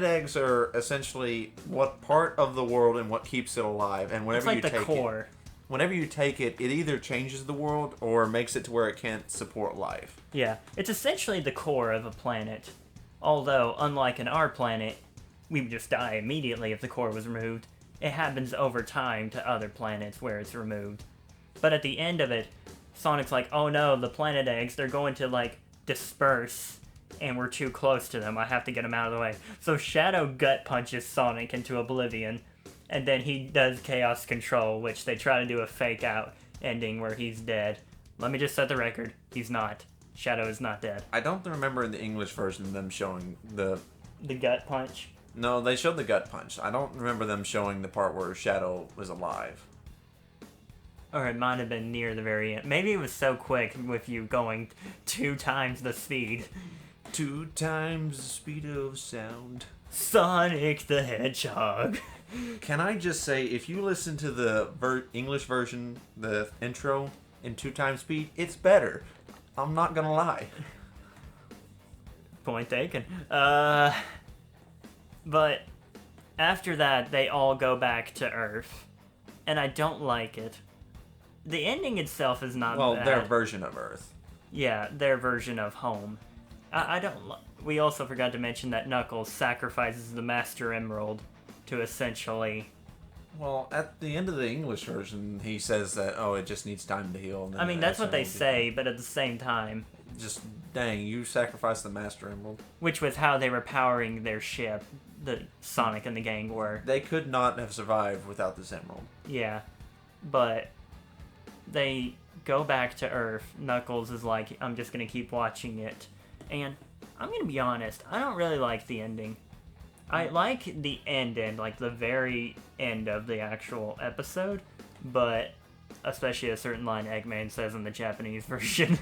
eggs are essentially what part of the world and what keeps it alive. And whenever it's like you the take core. Whenever you take it, it either changes the world or makes it to where it can't support life. Yeah, it's essentially the core of a planet. Although, unlike in our planet, we would just die immediately if the core was removed. It happens over time to other planets where it's removed. But at the end of it, Sonic's like, oh no, the planet eggs, they're going to, disperse, and we're too close to them. I have to get them out of the way. So Shadow gut punches Sonic into oblivion, and then he does Chaos Control, which they try to do a fake out ending where he's dead. Let me just set the record. He's not. Shadow is not dead. I don't remember in the English version them showing the gut punch? No, they showed the gut punch. I don't remember them showing the part where Shadow was alive. Or it might have been near the very end. Maybe it was so quick with you going 2 times the speed. 2 times the speed of sound. Sonic the Hedgehog. Can I just say, if you listen to the English version, the intro, in 2 times speed, it's better. I'm not gonna lie. Point taken. But after that, they all go back to Earth. And I don't like it. The ending itself is not bad. Well, their version of Earth. Yeah, their version of home. I don't... We also forgot to mention that Knuckles sacrifices the Master Emerald to essentially... Well, at the end of the English version, he says that, it just needs time to heal. I mean, that's what they say, but at the same time... Just, dang, you sacrificed the Master Emerald. Which was how they were powering their ship, the Sonic and the gang were. They could not have survived without this emerald. Yeah, but they go back to Earth. Knuckles is like, I'm just going to keep watching it. And I'm going to be honest, I don't really like the ending. I like the end, like the very end of the actual episode, but especially a certain line Eggman says in the Japanese version.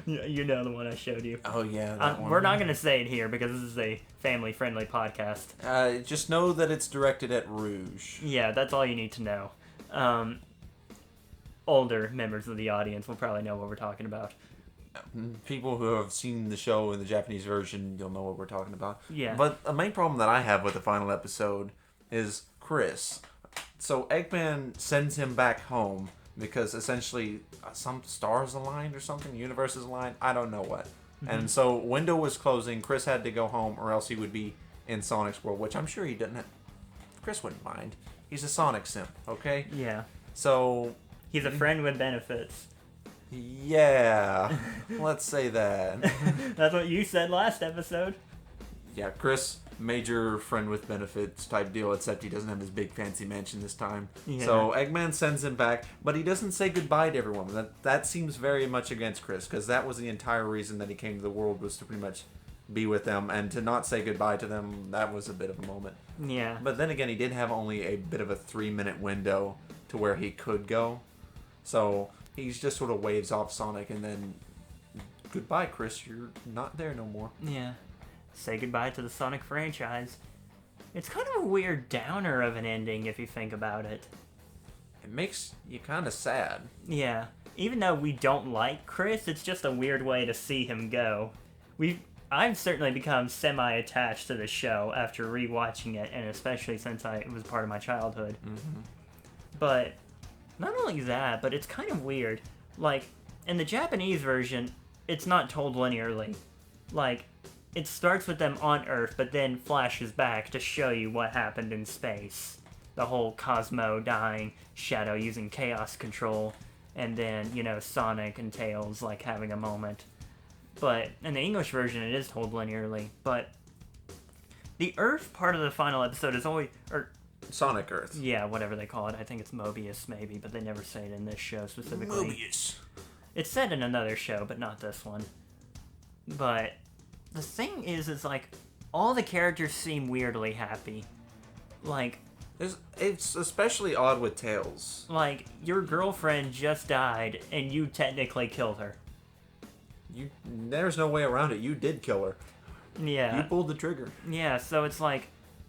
You know the one I showed you. Oh, yeah, that one. We're not going to say it here because this is a family-friendly podcast. Just know that it's directed at Rouge. Yeah, that's all you need to know. Older members of the audience will probably know what we're talking about. People who have seen the show in the Japanese version, you'll know what we're talking about. Yeah. But the main problem that I have with the final episode is Chris. So Eggman sends him back home because essentially some stars aligned or something, universes aligned, I don't know what. Mm-hmm. And so window was closing, Chris had to go home or else he would be in Sonic's world, which I'm sure he didn't. Chris wouldn't mind. He's a Sonic simp, okay? Yeah. So... He's a friend with benefits. Yeah, let's say that. That's what you said last episode. Yeah, Chris, major friend with benefits type deal, except he doesn't have his big fancy mansion this time. Yeah. So Eggman sends him back, but he doesn't say goodbye to everyone. That seems very much against Chris, because that was the entire reason that he came to the world, was to pretty much be with them, and to not say goodbye to them, that was a bit of a moment. Yeah. But then again, he did have only a bit of a 3-minute window to where he could go. So he just sort of waves off Sonic and then, goodbye, Chris, you're not there no more. Yeah. Say goodbye to the Sonic franchise. It's kind of a weird downer of an ending if you think about it. It makes you kind of sad. Yeah. Even though we don't like Chris, it's just a weird way to see him go. I've certainly become semi-attached to the show after rewatching it, and especially since it was part of my childhood. Mm-hmm. But... not only that, but it's kind of weird. Like, in the Japanese version, it's not told linearly. Like, it starts with them on Earth, but then flashes back to show you what happened in space. The whole Cosmo dying, Shadow using chaos control, and then, Sonic and Tails, like, having a moment. But in the English version, it is told linearly. But the Earth part of the final episode is always... Sonic Earth. Yeah, whatever they call it. I think it's Mobius, maybe, but they never say it in this show specifically. Mobius. It's said in another show, but not this one. But the thing is like, all the characters seem weirdly happy. Like... It's especially odd with Tails. Like, your girlfriend just died, and you technically killed her. There's no way around it. You did kill her. Yeah. You pulled the trigger. Yeah, so it's like,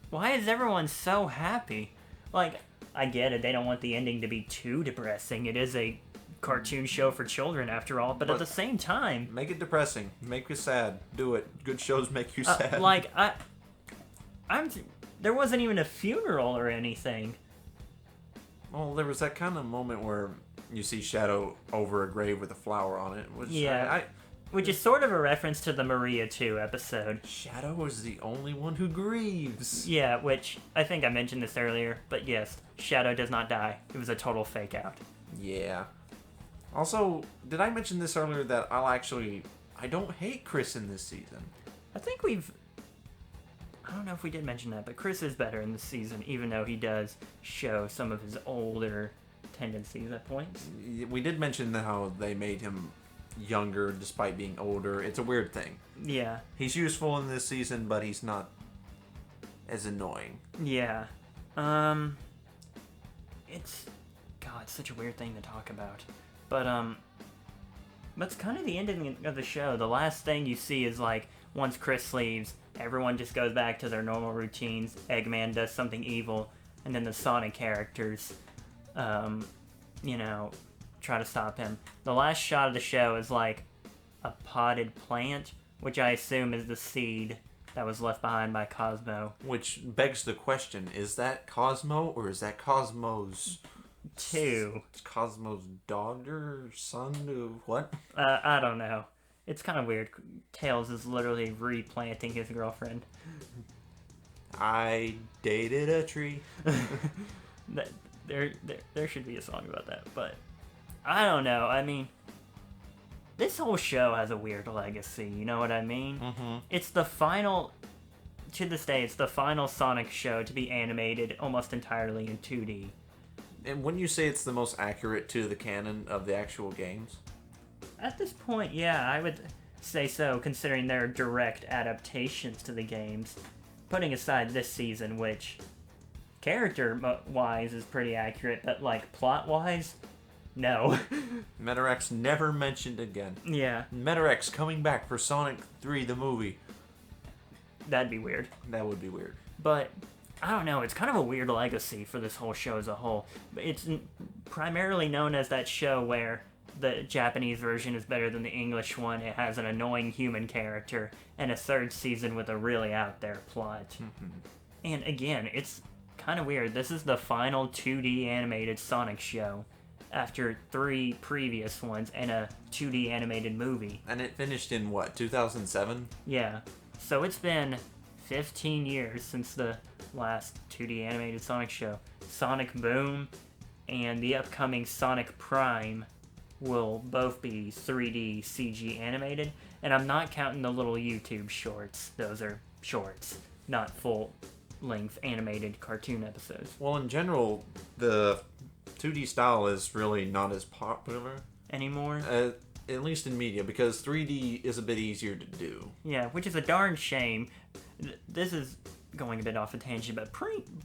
why is everyone so happy? Like, I get it, they don't want the ending to be too depressing. It is a cartoon show for children, after all, but at the same time... Make it depressing. Make you sad. Do it. Good shows make you sad. There wasn't even a funeral or anything. Well, there was that kind of moment where you see Shadow over a grave with a flower on it. Which which is sort of a reference to the Maria 2 episode. Shadow is the only one who grieves. Yeah, which, I think I mentioned this earlier, but yes, Shadow does not die. It was a total fake out. Yeah. Also, did I mention this earlier that I don't hate Chris in this season? I think I don't know if we did mention that, but Chris is better in this season, even though he does show some of his older tendencies at points. We did mention how they made him younger despite being older. It's a weird thing. Yeah. He's useful in this season, but he's not as annoying. Yeah. It's such a weird thing to talk about. But that's kind of the ending of the show. The last thing you see is, like, once Chris leaves, everyone just goes back to their normal routines. Eggman does something evil, and then the Sonic characters, try to stop him. The last shot of the show is like a potted plant, which I assume is the seed that was left behind by Cosmo. Which begs the question, is that Cosmo or is that Cosmo's... It's Cosmo's daughter, son, what? I don't know. It's kind of weird. Tails is literally replanting his girlfriend. I dated a tree. There should be a song about that, but I don't know. I mean, this whole show has a weird legacy, you know what I mean? Mm-hmm. It's the final, to this day, it's the final Sonic show to be animated almost entirely in 2D. And wouldn't you say it's the most accurate to the canon of the actual games? At this point, yeah, I would say so, considering their direct adaptations to the games. Putting aside this season, which, character-wise, is pretty accurate, but, like, plot-wise, no. Metarex never mentioned again. Yeah. Metarex coming back for Sonic 3, the movie. That'd be weird. That would be weird. But, I don't know, it's kind of a weird legacy for this whole show as a whole. It's primarily known as that show where the Japanese version is better than the English one. It has an annoying human character and a third season with a really out there plot. Mm-hmm. And again, it's kind of weird. This is the final 2D animated Sonic show after 3 previous ones and a 2D animated movie. And it finished in what, 2007? Yeah. So it's been 15 years since the last 2D animated Sonic show. Sonic Boom and the upcoming Sonic Prime will both be 3D CG animated, and I'm not counting the little YouTube shorts. Those are shorts, not full-length animated cartoon episodes. Well, in general, the 2D style is really not as popular anymore. At least in media, because 3D is a bit easier to do. Yeah, which is a darn shame. This is going a bit off a tangent, but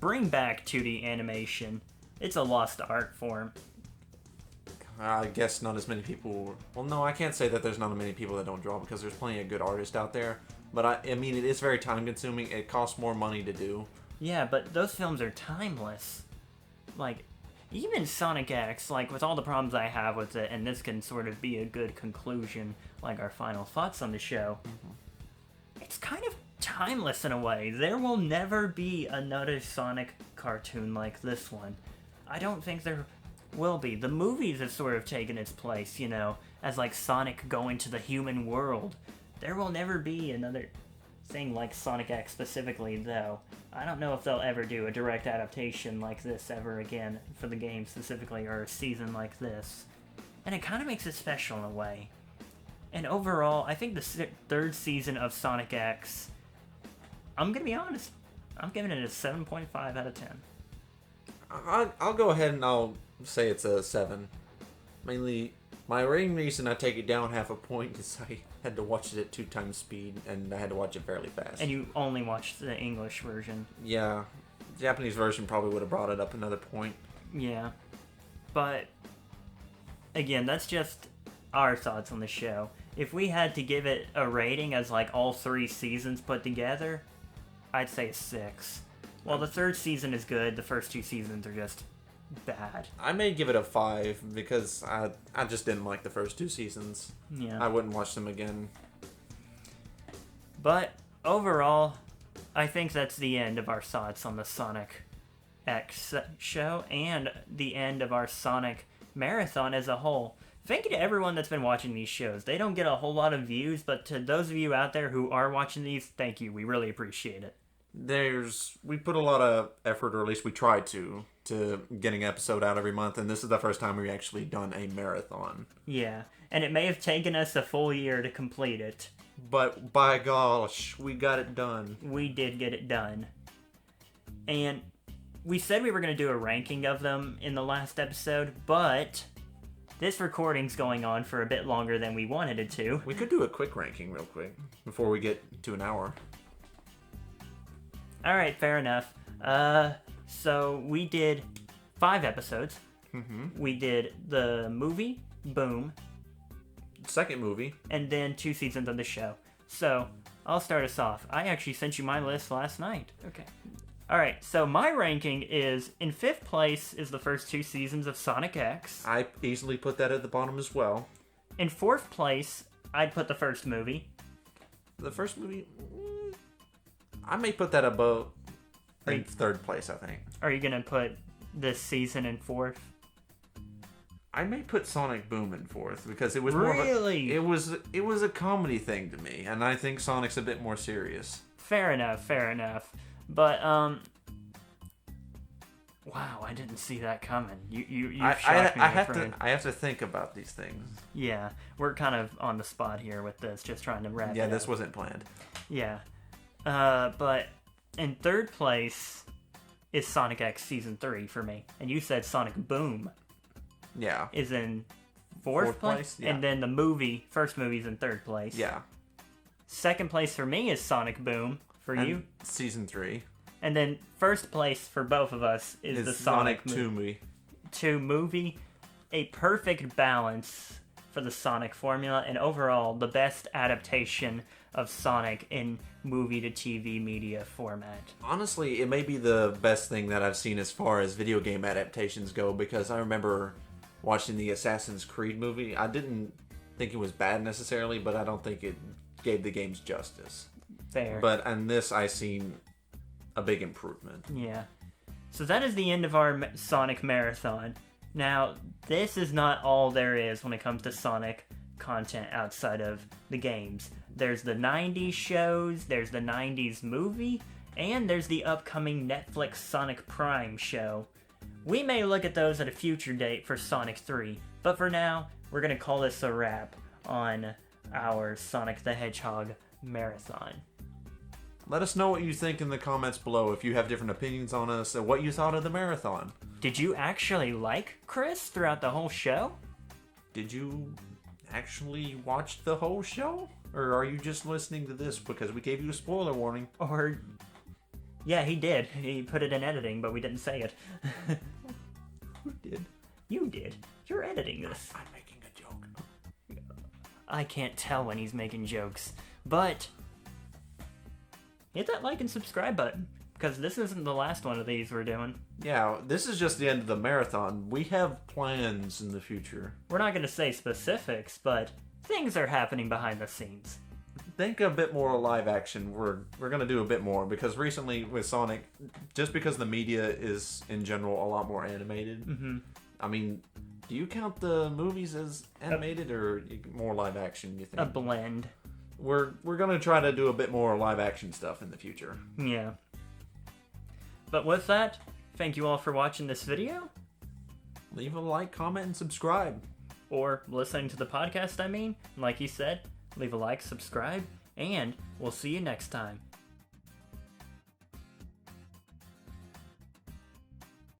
bring back 2D animation. It's a lost art form. I guess not as many people... Well, no, I can't say that there's not many people that don't draw, because there's plenty of good artists out there. But I mean, it is very time-consuming. It costs more money to do. Yeah, but those films are timeless. Like, even Sonic X, like, with all the problems I have with it, and this can sort of be a good conclusion, like our final thoughts on the show, it's kind of timeless in a way. There will never be another Sonic cartoon like this one. I don't think there will be. The movies have sort of taken its place, you know, as like Sonic going to the human world. There will never be another saying like Sonic X specifically, though, I don't know if they'll ever do a direct adaptation like this ever again for the game specifically, or a season like this. And it kind of makes it special in a way. And overall, I think the third season of Sonic X, I'm going to be honest, I'm giving it a 7.5 out of 10. I'll go ahead and I'll say it's a 7. Mainly, my main reason I take it down half a point is I had to watch it at 2 times speed, and I had to watch it fairly fast. And you only watched the English version. Yeah. The Japanese version probably would have brought it up another point. Yeah. But, again, that's just our thoughts on the show. If we had to give it a rating as like all 3 seasons put together, I'd say a 6. Well, the third season is good. The first 2 seasons are just bad. I may give it a 5 because I just didn't like the first 2 seasons. Yeah. I wouldn't watch them again. But overall, I think that's the end of our thoughts on the Sonic X show and the end of our Sonic marathon as a whole. Thank you to everyone that's been watching these shows. They don't get a whole lot of views, but to those of you out there who are watching these, thank you. We really appreciate it. We put a lot of effort, or at least we try to getting an episode out every month, and this is the first time we've actually done a marathon. Yeah, and it may have taken us a full year to complete it. But by gosh, we got it done. We did get it done. And we said we were going to do a ranking of them in the last episode, but this recording's going on for a bit longer than we wanted it to. We could do a quick ranking real quick before we get to an hour. Alright, fair enough. So we did 5 episodes. Mm-hmm. We did the movie, Boom, Second movie, and then 2 seasons of the show. So, I'll start us off. I actually sent you my list last night. Okay. Alright, so my ranking is, in 5th place is the first 2 seasons of Sonic X. I easily put that at the bottom as well. In 4th place, I'd put the first movie. The first movie, I may put that above in 3rd place, I think. Are you gonna put this season in 4th? I may put Sonic Boom in 4th because it was really? more of a, it was a comedy thing to me, and I think Sonic's a bit more serious. Fair enough. But wow, I didn't see that coming. You shocked me, my friend. I have to think about these things. Yeah, we're kind of on the spot here with this, just trying to wrap it up. Yeah, this wasn't planned. Yeah. But in 3rd place is Sonic X Season 3 for me. And you said Sonic Boom Yeah. is in 4th place? Yeah. And then the first movie's in 3rd place. Yeah. 2nd place for me is Sonic Boom for you. Season 3. And then 1st place for both of us is the Sonic 2 movie. A perfect balance for the Sonic formula, and overall the best adaptation of Sonic in movie to TV media format. Honestly, it may be the best thing that I've seen as far as video game adaptations go, because I remember watching the Assassin's Creed movie. I didn't think it was bad necessarily, but I don't think it gave the games justice. Fair. But in this, I seen a big improvement. Yeah. So that is the end of our Sonic Marathon. Now, this is not all there is when it comes to Sonic content outside of the games. There's the 90s shows, there's the 90s movie, and there's the upcoming Netflix Sonic Prime show. We may look at those at a future date for Sonic 3, but for now, we're going to call this a wrap on our Sonic the Hedgehog Marathon. Let us know what you think in the comments below if you have different opinions on us and what you thought of the marathon. Did you actually like Chris throughout the whole show? Did you actually watch the whole show? Or are you just listening to this because we gave you a spoiler warning? Or... yeah, he did. He put it in editing, but we didn't say it. Who did? You did. You're editing this. I'm making a joke. I can't tell when he's making jokes. But hit that like and subscribe button, because this isn't the last one of these we're doing. Yeah, this is just the end of the marathon. We have plans in the future. We're not going to say specifics, but things are happening behind the scenes. Think a bit more live action. We're going to do a bit more, because recently with Sonic, just because the media is in general a lot more animated. Mm-hmm. I mean, do you count the movies as animated or more live action, you think? A blend. we're gonna try to do a bit more live action stuff in the future. Yeah. But with that, thank you all for watching this video. Leave a like, comment, and subscribe. Or listening to the podcast, I mean. Like he said, leave a like, subscribe, and we'll see you next time.